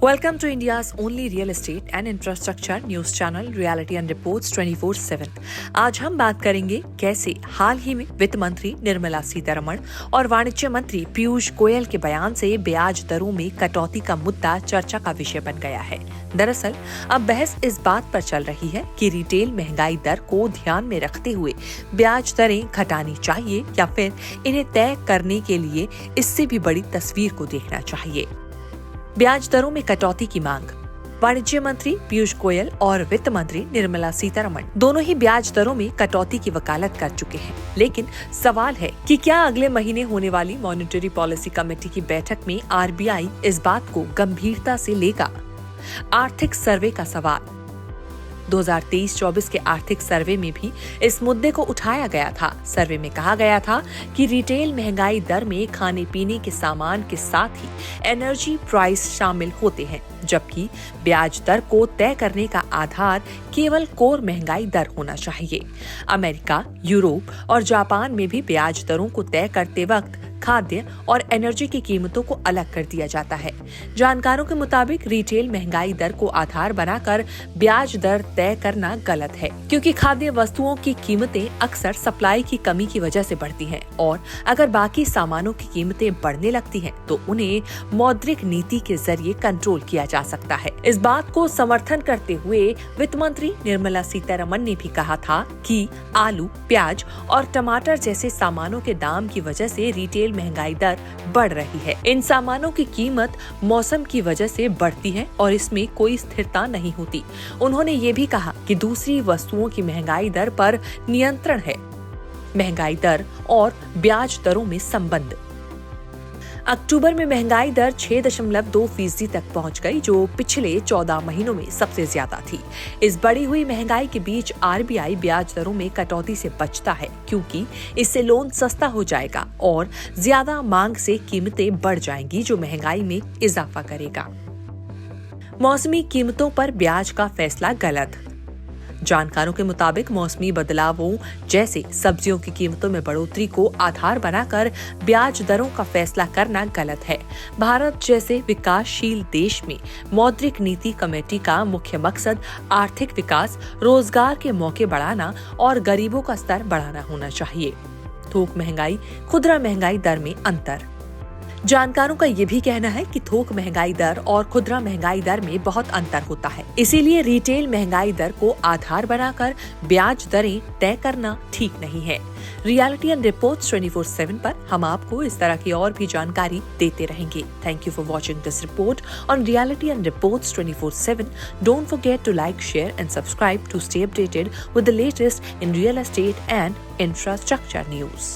Welcome to India's only real estate and infrastructure news channel Reality and Reports 24/7। आज हम बात करेंगे कैसे हाल ही में वित्त मंत्री निर्मला सीतारमण और वाणिज्य मंत्री पीयूष गोयल के बयान से ब्याज दरों में कटौती का मुद्दा चर्चा का विषय बन गया है। दरअसल अब बहस इस बात पर चल रही है कि रिटेल महंगाई दर को ध्यान में रखते हुए ब्याज दरें घटानी चाहिए या फिर इन्हें तय करने के लिए इससे भी बड़ी तस्वीर को देखना चाहिए। ब्याज दरों में कटौती की मांग। वाणिज्य मंत्री पीयूष गोयल और वित्त मंत्री निर्मला सीतारमण दोनों ही ब्याज दरों में कटौती की वकालत कर चुके हैं, लेकिन सवाल है कि क्या अगले महीने होने वाली मॉनेटरी पॉलिसी कमेटी की बैठक में आरबीआई इस बात को गंभीरता से लेगा। आर्थिक सर्वे का सवाल। 2023-24 के आर्थिक सर्वे में भी इस मुद्दे को उठाया गया था। सर्वे में कहा गया था कि रिटेल महंगाई दर में खाने पीने के सामान के साथ ही एनर्जी प्राइस शामिल होते हैं, जबकि ब्याज दर को तय करने का आधार केवल कोर महंगाई दर होना चाहिए। अमेरिका, यूरोप और जापान में भी ब्याज दरों को तय करते वक्त खाद्य और एनर्जी की कीमतों को अलग कर दिया जाता है। जानकारों के मुताबिक रिटेल महंगाई दर को आधार बनाकर ब्याज दर तय करना गलत है, क्योंकि खाद्य वस्तुओं की कीमतें अक्सर सप्लाई की कमी की वजह से बढ़ती हैं और अगर बाकी सामानों की कीमतें बढ़ने लगती हैं, तो उन्हें मौद्रिक नीति के जरिए कंट्रोल किया जा सकता है। इस बात को समर्थन करते हुए वित्त मंत्री निर्मला सीतारमण ने भी कहा था कि आलू, प्याज और टमाटर जैसे सामानों के दाम की वजह से रिटेल महंगाई दर बढ़ रही है। इन सामानों की कीमत मौसम की वजह से बढ़ती है और इसमें कोई स्थिरता नहीं होती। उन्होंने ये भी कहा कि दूसरी वस्तुओं की महंगाई दर पर नियंत्रण है। महंगाई दर और ब्याज दरों में संबंध। अक्टूबर में महंगाई दर 6.2% तक पहुंच गई, जो पिछले 14 महीनों में सबसे ज्यादा थी। इस बढ़ी हुई महंगाई के बीच आरबीआई ब्याज दरों में कटौती से बचता है, क्योंकि इससे लोन सस्ता हो जाएगा और ज्यादा मांग से कीमतें बढ़ जाएंगी, जो महंगाई में इजाफा करेगा। मौसमी कीमतों पर ब्याज का फैसला गलत। जानकारों के मुताबिक मौसमी बदलावों जैसे सब्जियों की कीमतों में बढ़ोतरी को आधार बनाकर ब्याज दरों का फैसला करना गलत है। भारत जैसे विकासशील देश में मौद्रिक नीति कमेटी का मुख्य मकसद आर्थिक विकास, रोजगार के मौके बढ़ाना और गरीबों का स्तर बढ़ाना होना चाहिए। थोक महंगाई, खुदरा महंगाई दर में अंतर। जानकारों का ये भी कहना है कि थोक महंगाई दर और खुदरा महंगाई दर में बहुत अंतर होता है, इसीलिए रिटेल महंगाई दर को आधार बनाकर ब्याज दरें तय करना ठीक नहीं है। रियलिटी एंड रिपोर्ट्स 24/7 पर हम आपको इस तरह की और भी जानकारी देते रहेंगे। Thank you for watching this report on reality and reports 24/7। Don't forget to like, share and subscribe to stay updated with the latest in real estate and infrastructure news।